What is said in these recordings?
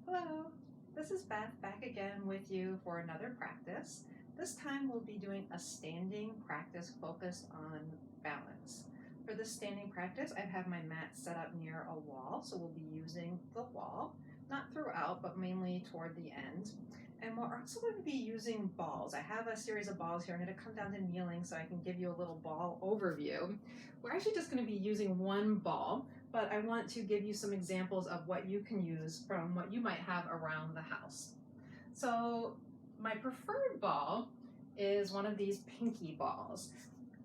Hello, this is Beth back again with you for another practice. This time we'll be doing a standing practice focused on balance. For this standing practice, I have my mat set up near a wall, so we'll be using the wall, not throughout, but mainly toward the end. And we're also going to be using balls. I have a series of balls here. I'm going to come down to kneeling so I can give you a little ball overview. We're actually just going to be using one ball, but I want to give you some examples of what you can use from what you might have around the house. So my preferred ball is one of these pinky balls.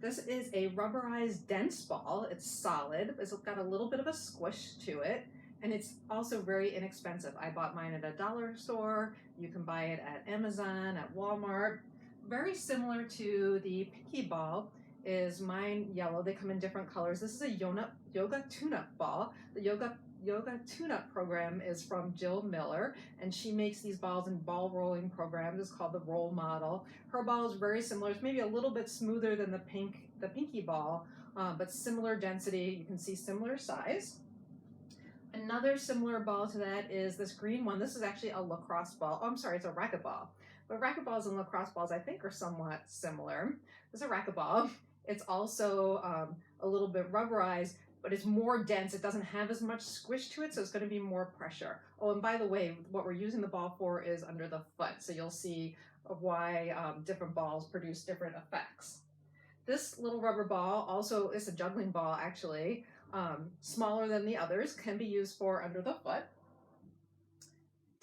This is a rubberized dense ball. It's solid. It's got a little bit of a squish to it, and it's also very inexpensive. I bought mine at a dollar store. You can buy it at Amazon, at Walmart. Very similar to the pinky ball is mine yellow. They come in different colors. This is a yoga tune-up ball. The yoga tune-up program is from Jill Miller, and she makes these balls in ball rolling programs. It's called the Roll Model. Her ball is very similar. It's maybe a little bit smoother than the pinky ball, but similar density. You can see similar size. Another similar ball to that is this green one. This is actually a lacrosse ball. Oh, I'm sorry, it's a racquetball. But racquetballs and lacrosse balls, I think, are somewhat similar. It's a racquetball. It's also a little bit rubberized, but it's more dense. It doesn't have as much squish to it, so it's going to be more pressure. Oh, and by the way, what we're using the ball for is under the foot, so you'll see why different balls produce different effects. This little rubber ball also is a juggling ball, actually. Smaller than the others, can be used for under the foot.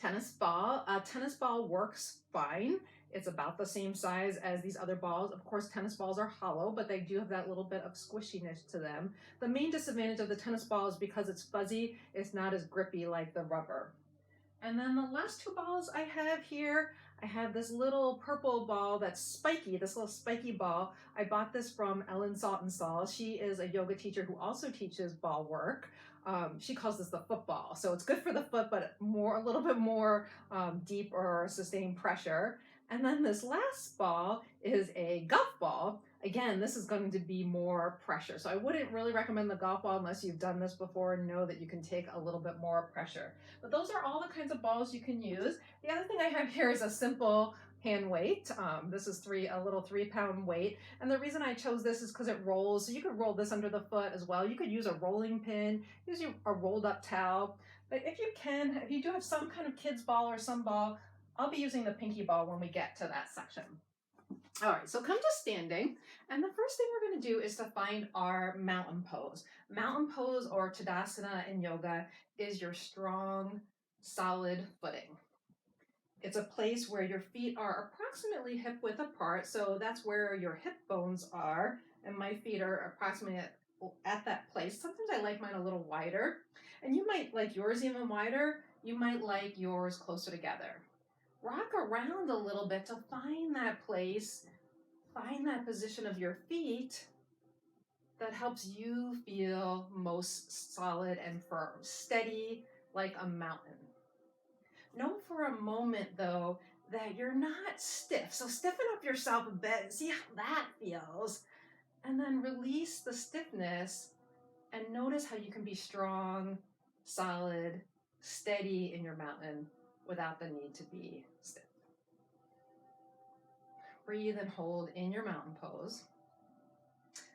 Tennis ball. Tennis ball works fine. It's about the same size as these other balls. Of course, tennis balls are hollow, but they do have that little bit of squishiness to them. The main disadvantage of the tennis ball is because it's fuzzy, it's not as grippy like the rubber. And then the last two balls I have here, I have this little purple ball that's spiky, this little spiky ball. I bought this from Ellen Saltonstall. She is a yoga teacher who also teaches ball work. She calls this the football. So it's good for the foot, but a little bit more deep or sustained pressure. And then this last ball is a golf ball. Again, this is going to be more pressure. So I wouldn't really recommend the golf ball unless you've done this before and know that you can take a little bit more pressure. But those are all the kinds of balls you can use. The other thing I have here is a simple hand weight. This is a little 3-pound weight. And the reason I chose this is because it rolls. So you could roll this under the foot as well. You could use a rolling pin, use a rolled up towel. But if you do have some kind of kid's ball or some ball, I'll be using the pinky ball when we get to that section. All right, so come to standing, and the first thing we're going to do is to find our mountain pose. Mountain pose, or Tadasana in yoga, is your strong, solid footing. It's a place where your feet are approximately hip width apart, so that's where your hip bones are, and my feet are approximately at that place. Sometimes I like mine a little wider, and you might like yours even wider. You might like yours closer together. Rock around a little bit to find that place, find that position of your feet that helps you feel most solid and firm, steady like a mountain. Know for a moment, though, that you're not stiff. So stiffen up yourself a bit and see how that feels. And then release the stiffness and notice how you can be strong, solid, steady in your mountain without the need to be stiff. Breathe and hold in your mountain pose.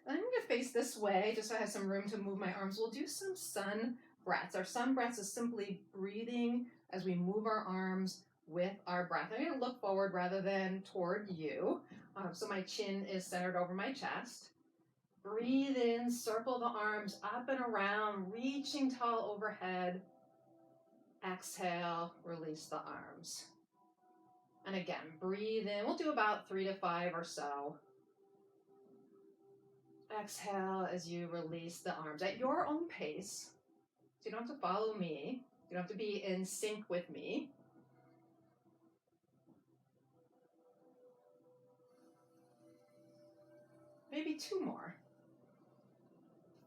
And I'm going to face this way just so I have some room to move my arms. We'll do some sun breaths. Our sun breaths is simply breathing as we move our arms with our breath. I'm going to look forward rather than toward you. So my chin is centered over my chest. Breathe in, circle the arms up and around, reaching tall overhead. Exhale, release the arms. And again, breathe in. We'll do about 3 to 5 or so. Exhale as you release the arms at your own pace. So you don't have to follow me. You don't have to be in sync with me. Maybe 2 more.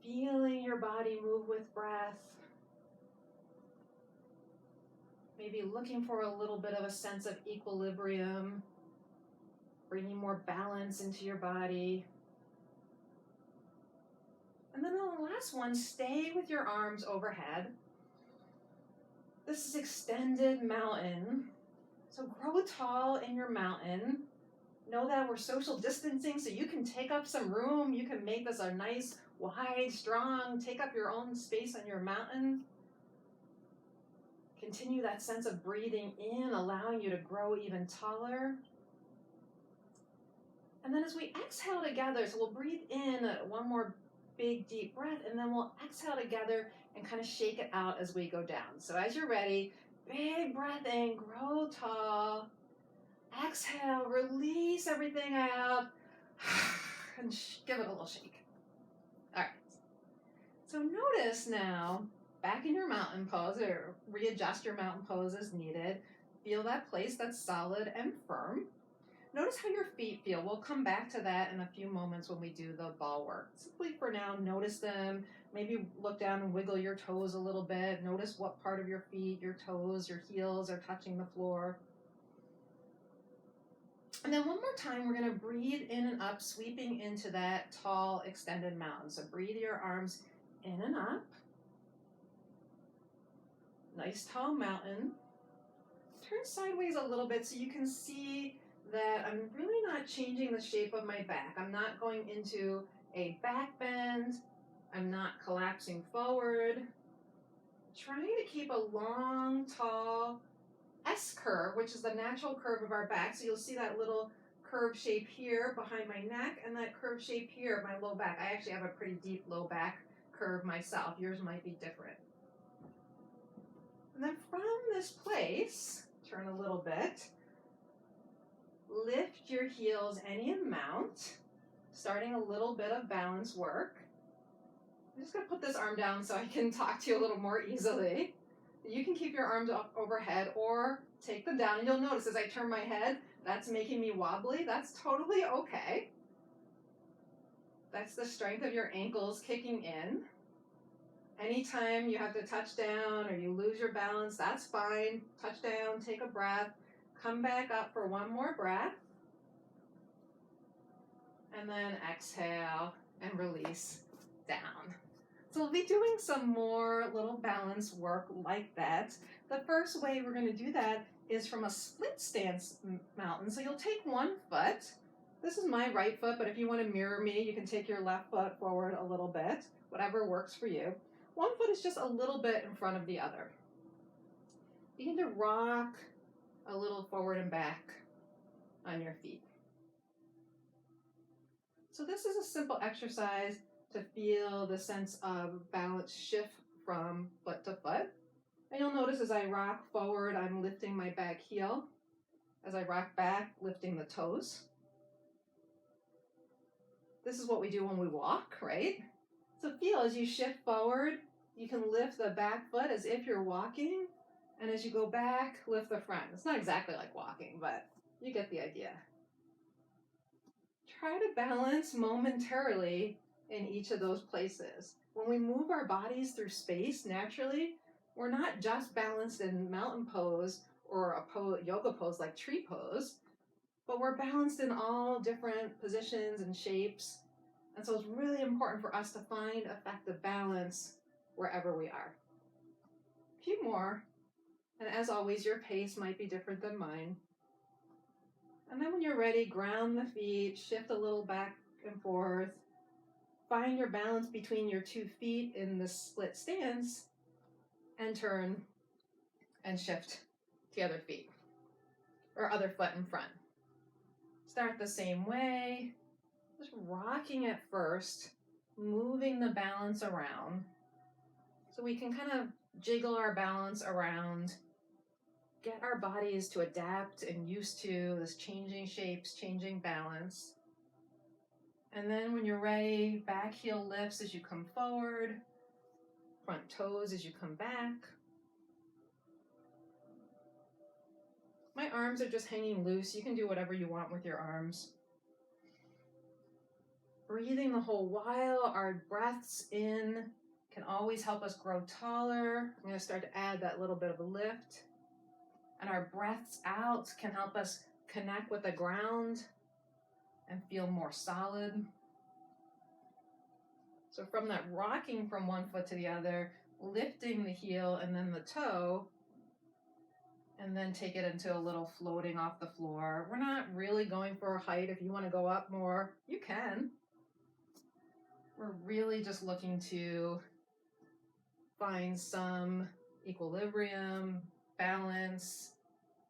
Feeling your body move with breath. Maybe looking for a little bit of a sense of equilibrium. Bringing more balance into your body. And then on the last one, stay with your arms overhead. This is extended mountain. So grow tall in your mountain. Know that we're social distancing, so you can take up some room. You can make this a nice, wide, strong, take up your own space on your mountain. Continue that sense of breathing in, allowing you to grow even taller. And then as we exhale together, so we'll breathe in one more big deep breath, and then we'll exhale together and kind of shake it out as we go down. So as you're ready, big breath in, grow tall. Exhale, release everything out, and give it a little shake. All right. So notice now, back in your mountain pose, or readjust your mountain pose as needed. Feel that place that's solid and firm. Notice how your feet feel. We'll come back to that in a few moments when we do the ball work. Simply for now, notice them. Maybe look down and wiggle your toes a little bit. Notice what part of your feet, your toes, your heels are touching the floor. And then one more time, we're going to breathe in and up, sweeping into that tall, extended mountain. So breathe your arms in and up. Nice tall mountain. Turn sideways a little bit so you can see that I'm really not changing the shape of my back. I'm not going into a back bend. I'm not collapsing forward. Trying to keep a long, tall S curve, which is the natural curve of our back. So you'll see that little curve shape here behind my neck and that curve shape here, my low back. I actually have a pretty deep low back curve myself. Yours might be different. And then from this place, turn a little bit. Lift your heels any amount, starting a little bit of balance work. I'm just going to put this arm down so I can talk to you a little more easily. You can keep your arms up overhead or take them down. And you'll notice as I turn my head, that's making me wobbly. That's totally okay. That's the strength of your ankles kicking in. Anytime you have to touch down or you lose your balance, that's fine. Touch down, take a breath, come back up for one more breath. And then exhale and release down. So we'll be doing some more little balance work like that. The first way we're going to do that is from a split stance mountain. So you'll take one foot. This is my right foot, but if you want to mirror me, you can take your left foot forward a little bit, whatever works for you. One foot is just a little bit in front of the other. Begin to rock a little forward and back on your feet. So this is a simple exercise to feel the sense of balance shift from foot to foot. And you'll notice as I rock forward, I'm lifting my back heel. As I rock back, lifting the toes. This is what we do when we walk, right? So feel as you shift forward, you can lift the back foot as if you're walking. And as you go back, lift the front. It's not exactly like walking, but you get the idea. Try to balance momentarily in each of those places. When we move our bodies through space naturally, we're not just balanced in mountain pose or a yoga pose like tree pose, but we're balanced in all different positions and shapes. And so it's really important for us to find effective balance wherever we are. A few more. And as always, your pace might be different than mine. And then when you're ready, ground the feet, shift a little back and forth. Find your balance between your 2 feet in the split stance and turn and shift the other feet or other foot in front. Start the same way, just rocking at first, moving the balance around so we can kind of jiggle our balance around, get our bodies to adapt and used to this changing shapes, changing balance. And then when you're ready, back heel lifts as you come forward, front toes as you come back. My arms are just hanging loose. You can do whatever you want with your arms. Breathing the whole while, our breaths in can always help us grow taller. I'm going to start to add that little bit of a lift. And our breaths out can help us connect with the ground and feel more solid. So from that rocking from one foot to the other, lifting the heel and then the toe, And then take it into a little floating off the floor. We're not really going for a height. If you want to go up more, you can. We're really just looking to find some equilibrium, balance,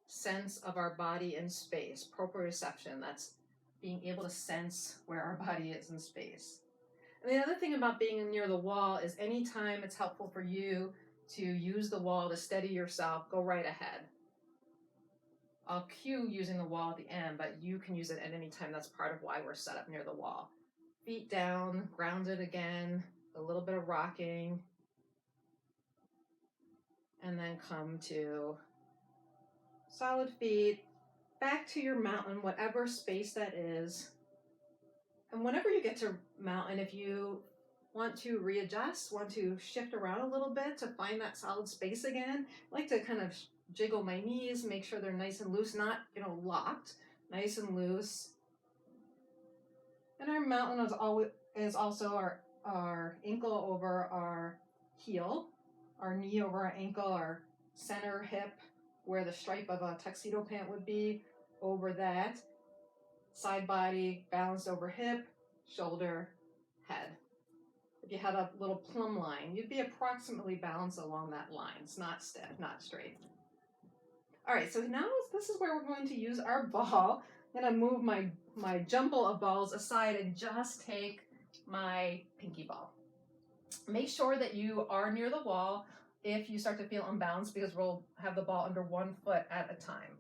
sense of our body in space. Proprioception, that's being able to sense where our body is in space. And the other thing about being near the wall is anytime it's helpful for you to use the wall to steady yourself, go right ahead. I'll cue using the wall at the end, but you can use it at any time. That's part of why we're set up near the wall. Feet down, grounded again, a little bit of rocking, and then come to solid feet, back to your mountain, whatever space that is. And whenever you get to mountain, if you want to readjust, want to shift around a little bit to find that solid space again, I like to kind of jiggle my knees, make sure they're nice and loose, not, locked, nice and loose. And our mountain is also our ankle over our heel, our knee over our ankle, our center hip, where the stripe of a tuxedo pant would be, over that. Side body balanced over hip, shoulder, head. If you had a little plumb line, you'd be approximately balanced along that line. It's not stiff, not straight. All right, so now this is where we're going to use our ball. I'm going to move my jumble of balls aside and just take my pinky ball. Make sure that you are near the wall if you start to feel unbalanced, because we'll have the ball under one foot at a time.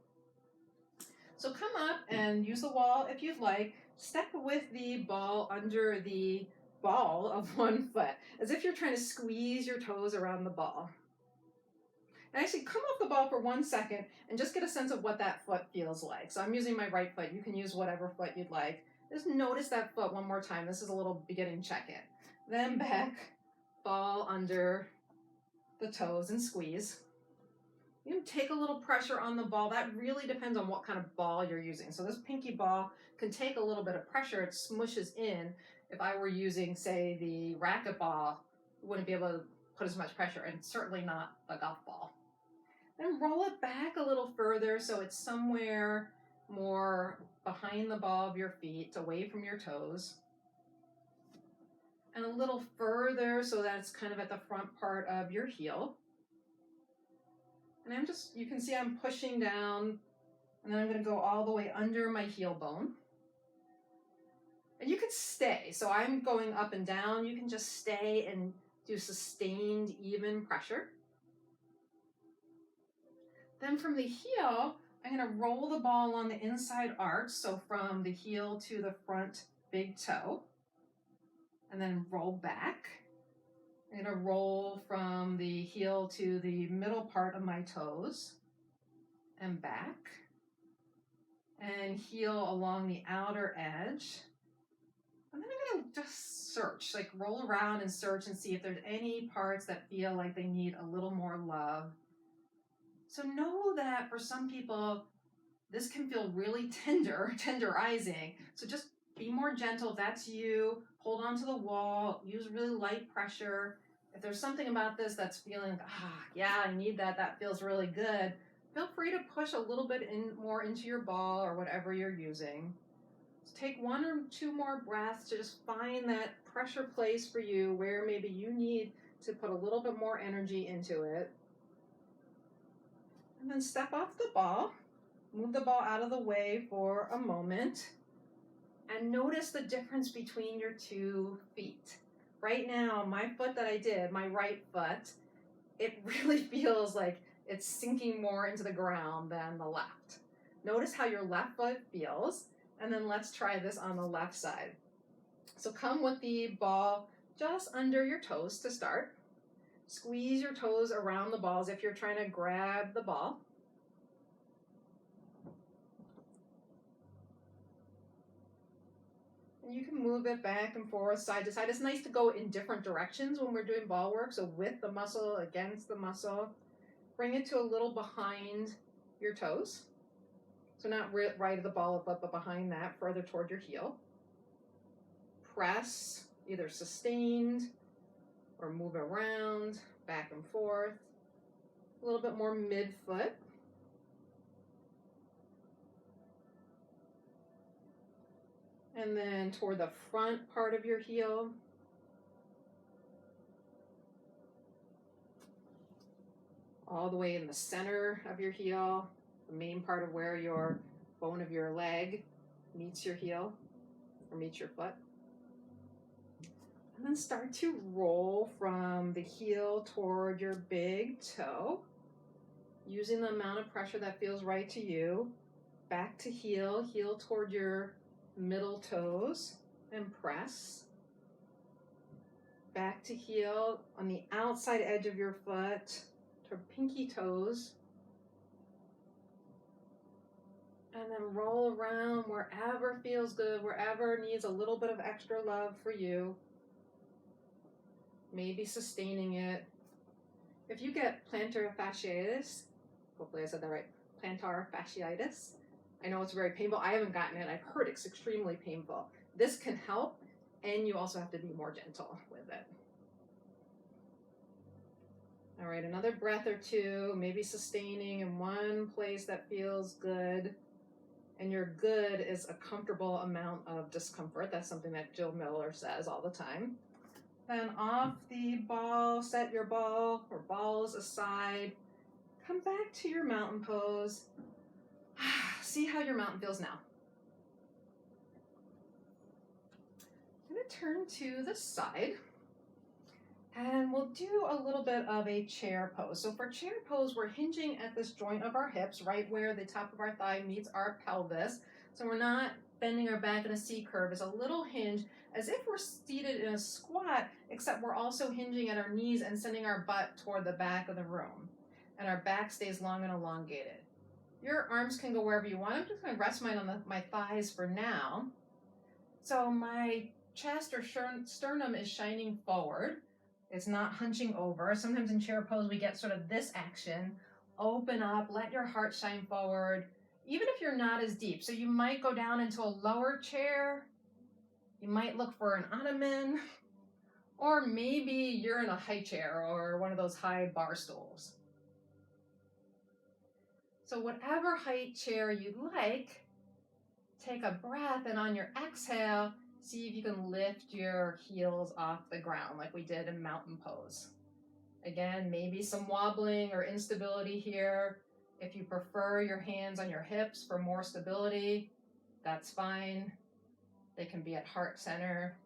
So come up and use the wall if you'd like. Step with the ball under the ball of 1 foot, as if you're trying to squeeze your toes around the ball. And actually come off the ball for 1 second and just get a sense of what that foot feels like. So I'm using my right foot. You can use whatever foot you'd like. Just notice that foot one more time. This is a little beginning check-in. Then back, ball under the toes and squeeze. You can take a little pressure on the ball. That really depends on what kind of ball you're using. So this pinky ball can take a little bit of pressure. It smushes in. If I were using, say, the racket ball, you wouldn't be able to put as much pressure, and certainly not a golf ball. Then roll it back a little further so it's somewhere more behind the ball of your feet, away from your toes. And a little further so that's kind of at the front part of your heel. And you can see I'm pushing down, and then I'm going to go all the way under my heel bone. And you can stay. So I'm going up and down. You can just stay and do sustained, even pressure. Then from the heel, I'm going to roll the ball along the inside arch, so from the heel to the front big toe, and then roll back. I'm going to roll from the heel to the middle part of my toes and back, and heel along the outer edge. And then I'm going to just search, like roll around and search and see if there's any parts that feel like they need a little more love. So know that for some people, this can feel really tenderizing. So just be more gentle. If that's you, hold on to the wall, use really light pressure. If there's something about this that's feeling, yeah, I need that, that feels really good, feel free to push a little bit more into your ball or whatever you're using. So take 1 or 2 more breaths to just find that pressure place for you where maybe you need to put a little bit more energy into it. And then step off the ball, move the ball out of the way for a moment, and notice the difference between your 2 feet. Right now, my foot that I did, my right foot, it really feels like it's sinking more into the ground than the left. Notice how your left foot feels, and then let's try this on the left side. So come with the ball just under your toes to start. Squeeze your toes around the balls if you're trying to grab the ball. And you can move it back and forth, side to side. It's nice to go in different directions when we're doing ball work. So with the muscle, against the muscle. Bring it to a little behind your toes. So not right at the ball, but behind that, further toward your heel. Press, either sustained or move around, back and forth. A little bit more mid-foot. And then toward the front part of your heel. All the way in the center of your heel, the main part of where your bone of your leg meets your heel or meets your foot. And then start to roll from the heel toward your big toe, using the amount of pressure that feels right to you. Back to heel, heel toward your middle toes, and press. Back to heel on the outside edge of your foot to pinky toes. And then roll around wherever feels good, wherever needs a little bit of extra love for you. Maybe sustaining it. If you get plantar fasciitis, hopefully I said that right, plantar fasciitis, I know it's very painful. I haven't gotten it. I've heard it's extremely painful. This can help, and you also have to be more gentle with it. All right, another breath or two, maybe sustaining in one place that feels good. And your good is a comfortable amount of discomfort. That's something that Jill Miller says all the time. Then off the ball, set your ball or balls aside. Come back to your mountain pose. See how your mountain feels now. I'm going to turn to the side. And we'll do a little bit of a chair pose. So for chair pose, we're hinging at this joint of our hips, right where the top of our thigh meets our pelvis. So we're not bending our back in a C curve. It's a little hinge, as if we're seated in a squat, except we're also hinging at our knees and sending our butt toward the back of the room. And our back stays long and elongated. Your arms can go wherever you want. I'm just going to rest mine on my thighs for now. So my chest or sternum is shining forward. It's not hunching over. Sometimes in chair pose, we get sort of this action. Open up, let your heart shine forward, even if you're not as deep. So you might go down into a lower chair. You might look for an ottoman, or maybe you're in a high chair or one of those high bar stools. So whatever height chair you'd like, take a breath, and on your exhale, see if you can lift your heels off the ground like we did in mountain pose. Again, maybe some wobbling or instability here. If you prefer your hands on your hips for more stability, that's fine. They can be at heart center.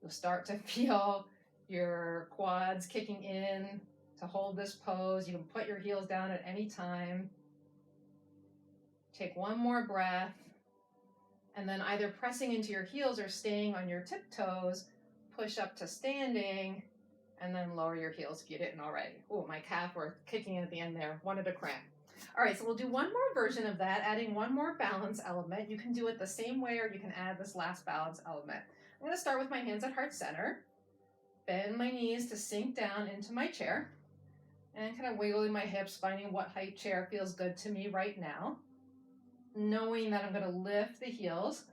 You'll start to feel your quads kicking in to hold this pose. You can put your heels down at any time. Take one more breath. And then either pressing into your heels or staying on your tiptoes, push up to standing, and then lower your heels if you didn't already. Oh, my calf were kicking at the end there. Wanted to cramp. All right, so we'll do one more version of that, adding one more balance element. You can do it the same way, or you can add this last balance element. I'm going to start with my hands at heart center. Bend my knees to sink down into my chair. And kind of wiggling my hips, finding what height chair feels good to me right now. Knowing that I'm going to lift the heels.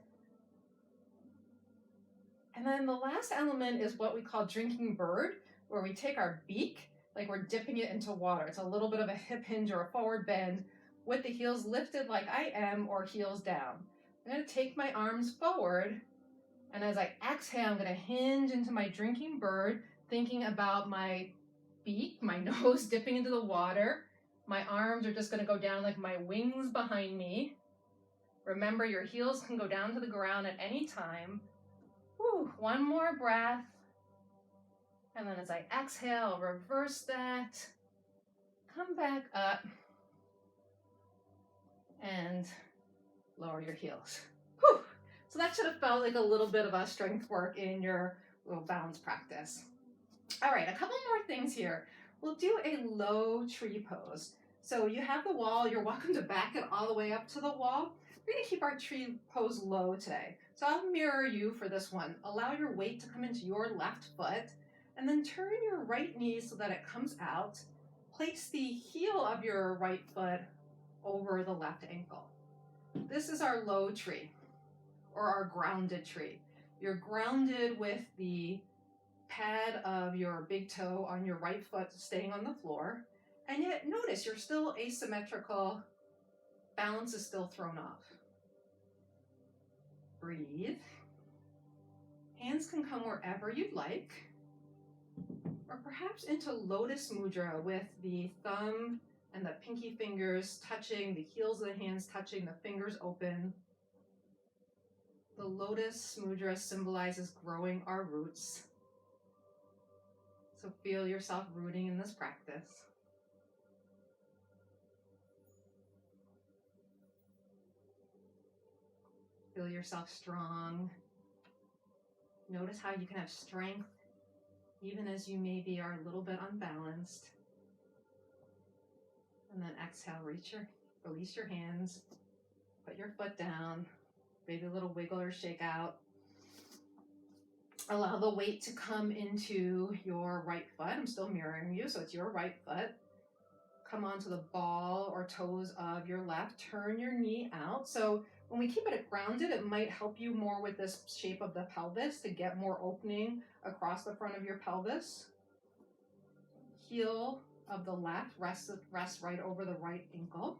And then the last element is what we call drinking bird, where we take our beak, like we're dipping it into water. It's a little bit of a hip hinge or a forward bend with the heels lifted like I am, or heels down. I'm going to take my arms forward, and as I exhale, I'm going to hinge into my drinking bird, thinking about my beak, my nose dipping into the water. My arms are just going to go down like my wings behind me. Remember, your heels can go down to the ground at any time. Woo, one more breath. And then as I exhale, reverse that. Come back up. And lower your heels. Whew. So that should have felt like a little bit of a strength work in your little balance practice. All right, a couple more things here. We'll do a low tree pose. So you have the wall. You're welcome to back it all the way up to the wall. We're going to keep our tree pose low today. So I'll mirror you for this one. Allow your weight to come into your left foot, and then turn your right knee so that it comes out. Place the heel of your right foot over the left ankle. This is our low tree, or our grounded tree. You're grounded with the pad of your big toe on your right foot staying on the floor, and yet notice you're still asymmetrical. Balance is still thrown off. Breathe. Hands can come wherever you'd like, or perhaps into Lotus Mudra with the thumb and the pinky fingers touching, the heels of the hands touching, the fingers open. The Lotus Mudra symbolizes growing our roots. So feel yourself rooting in this practice. Feel yourself strong. Notice how you can have strength even as you maybe are a little bit unbalanced. And then exhale, release your hands, put your foot down, maybe a little wiggle or shake out. Allow the weight to come into your right foot. I'm still mirroring you, so it's your right foot. Come onto the ball or toes of your left. Turn your knee out. So when we keep it grounded, it might help you more with this shape of the pelvis to get more opening across the front of your pelvis. Heel of the left rests right over the right ankle.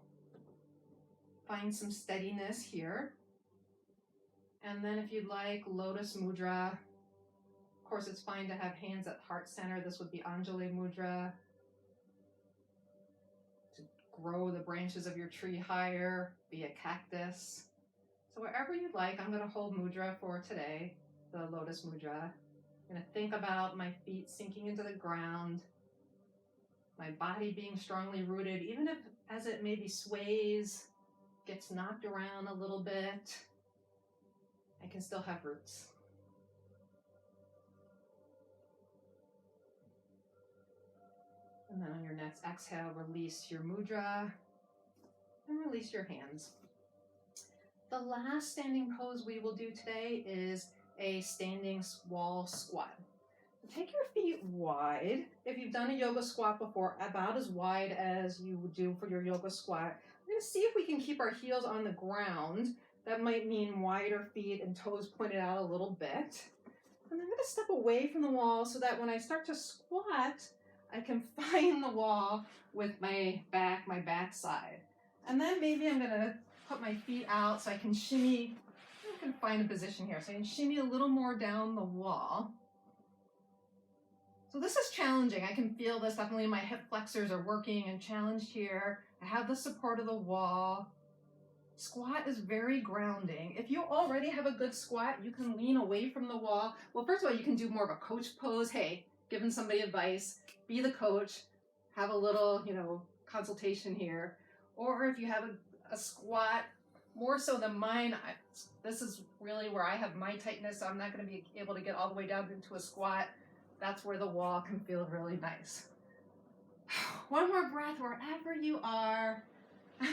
Find some steadiness here. And then if you'd like, Lotus Mudra. Of course, it's fine to have hands at heart center. This would be Anjali Mudra. To grow the branches of your tree higher, be a cactus. So wherever you'd like, I'm going to hold mudra for today, the Lotus Mudra. I'm going to think about my feet sinking into the ground, my body being strongly rooted, even if as it maybe sways, gets knocked around a little bit, I can still have roots. And then on your next exhale, release your mudra and release your hands. The last standing pose we will do today is a standing wall squat. Take your feet wide. If you've done a yoga squat before, about as wide as you would do for your yoga squat. We're going to see if we can keep our heels on the ground. That might mean wider feet and toes pointed out a little bit. And I'm going to step away from the wall so that when I start to squat, I can find the wall with my back side. And then maybe I'm going to put my feet out so I can shimmy. I can find a position here. So I can shimmy a little more down the wall. So this is challenging. I can feel this. Definitely my hip flexors are working and challenged here. I have the support of the wall. Squat is very grounding. If you already have a good squat, you can lean away from the wall. Well, first of all, you can do more of a coach pose. Hey, giving somebody advice, be the coach, have a little, consultation here. Or if you have a squat, more so than mine, this is really where I have my tightness, so I'm not going to be able to get all the way down into a squat. That's where the wall can feel really nice. One more breath wherever you are,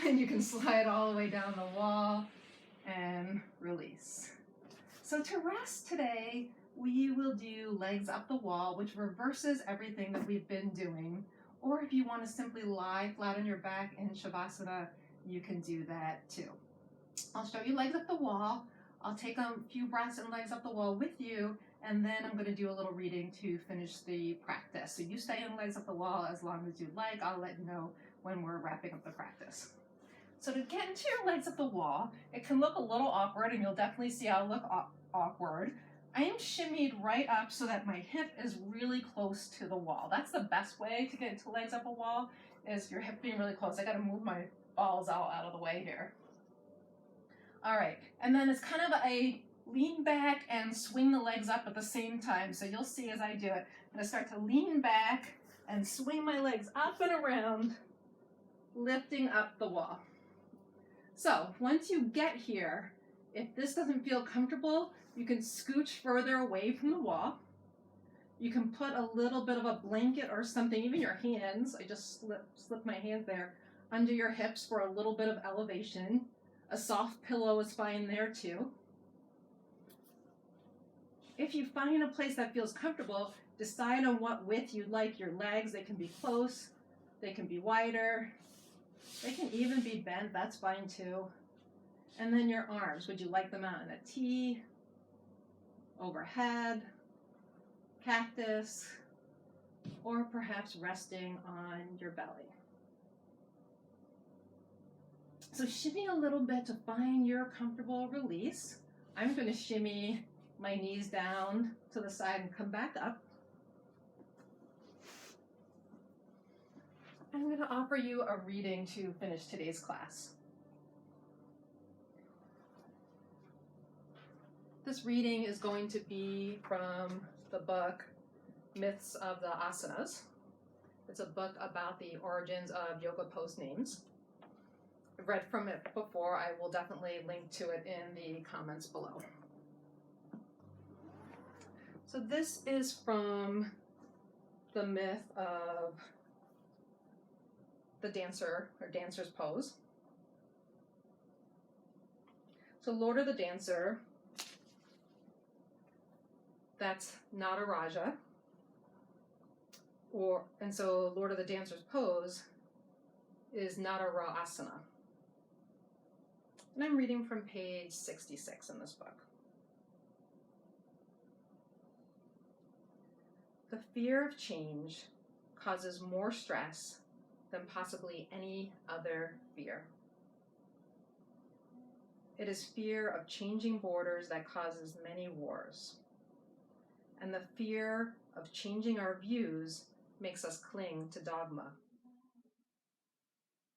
and you can slide all the way down the wall and release. So to rest today, we will do legs up the wall, which reverses everything that we've been doing. Or if you want to simply lie flat on your back in Shavasana, you can do that too. I'll show you legs up the wall. I'll take a few breaths and legs up the wall with you, and then I'm going to do a little reading to finish the practice. So you stay in legs up the wall as long as you'd like. I'll let you know when we're wrapping up the practice. So to get into your legs up the wall, it can look a little awkward, and you'll definitely see I'll look awkward. I am shimmied right up so that my hip is really close to the wall. That's the best way to get into legs up a wall, is your hip being really close. I got to move my balls out of the way here. All right, and then it's kind of a lean back and swing the legs up at the same time. So you'll see as I do it, I'm going to start to lean back and swing my legs up and around, lifting up the wall. So once you get here, if this doesn't feel comfortable, you can scooch further away from the wall. You can put a little bit of a blanket or something, even your hands, I just slip my hands there, under your hips for a little bit of elevation. A soft pillow is fine there too. If you find a place that feels comfortable, decide on what width you'd like your legs. They can be close, they can be wider, they can even be bent, that's fine too. And then your arms, would you like them out in a T, overhead, cactus, or perhaps resting on your belly? So shimmy a little bit to find your comfortable release. I'm going to shimmy my knees down to the side and come back up. I'm going to offer you a reading to finish today's class. This reading is going to be from the book Myths of the Asanas. It's a book about the origins of yoga pose names. I've read from it before. I will definitely link to it in the comments below. So this is from the myth of the dancer or dancer's pose. So Lord of the Dancer, that's Nataraja. And so Lord of the Dancer's pose is Natarajasana. And I'm reading from page 66 in this book. The fear of change causes more stress than possibly any other fear. It is fear of changing borders that causes many wars. And the fear of changing our views makes us cling to dogma.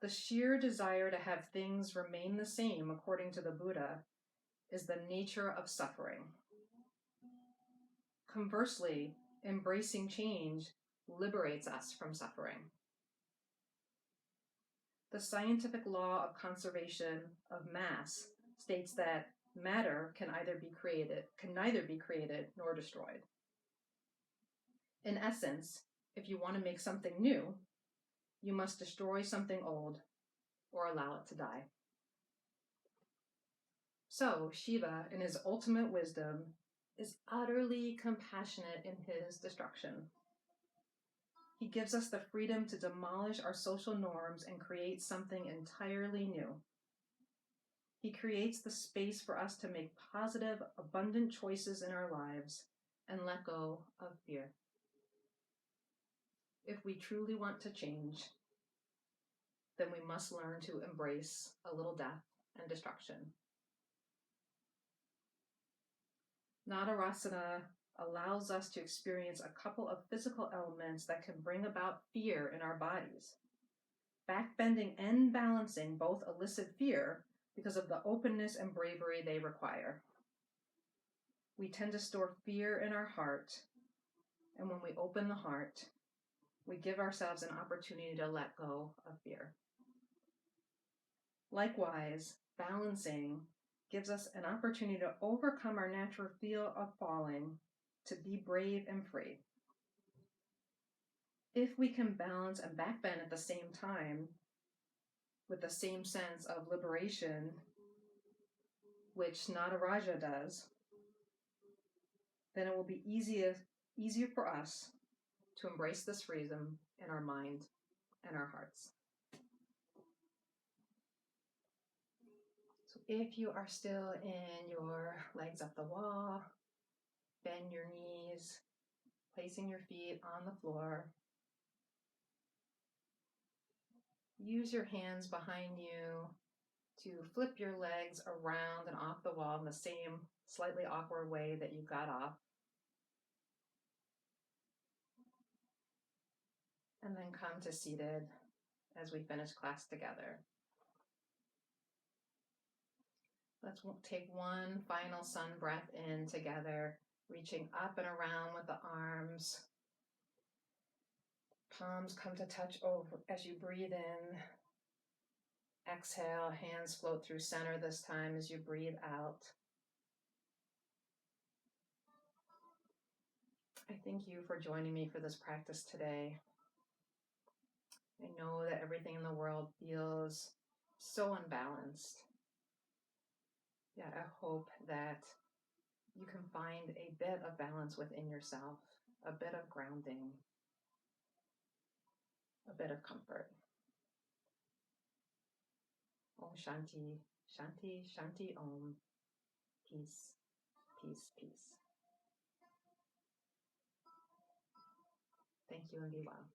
The sheer desire to have things remain the same, according to the Buddha, is the nature of suffering. Conversely, embracing change liberates us from suffering. The scientific law of conservation of mass states that matter can neither be created nor destroyed. In essence, if you want to make something new, you must destroy something old or allow it to die. So Shiva, in his ultimate wisdom, is utterly compassionate in his destruction. He gives us the freedom to demolish our social norms and create something entirely new. He creates the space for us to make positive, abundant choices in our lives and let go of fear. If we truly want to change, then we must learn to embrace a little death and destruction. Natarajasana allows us to experience a couple of physical elements that can bring about fear in our bodies. Backbending and balancing both elicit fear because of the openness and bravery they require. We tend to store fear in our heart, and when we open the heart, we give ourselves an opportunity to let go of fear. Likewise, balancing gives us an opportunity to overcome our natural fear of falling, to be brave and free. If we can balance and backbend at the same time, with the same sense of liberation, which Nataraja does, then it will be easier for us to embrace this freedom in our mind and our hearts. So if you are still in your legs up the wall, bend your knees, placing your feet on the floor. Use your hands behind you to flip your legs around and off the wall in the same slightly awkward way that you got off. And then come to seated as we finish class together. Let's take one final sun breath in together, reaching up and around with the arms. Palms come to touch over as you breathe in. Exhale, hands float through center this time as you breathe out. I thank you for joining me for this practice today. I know that everything in the world feels so unbalanced. Yeah, I hope that you can find a bit of balance within yourself, a bit of grounding, a bit of comfort. Om Shanti, Shanti, Shanti Om. Peace, peace, peace. Thank you and be well.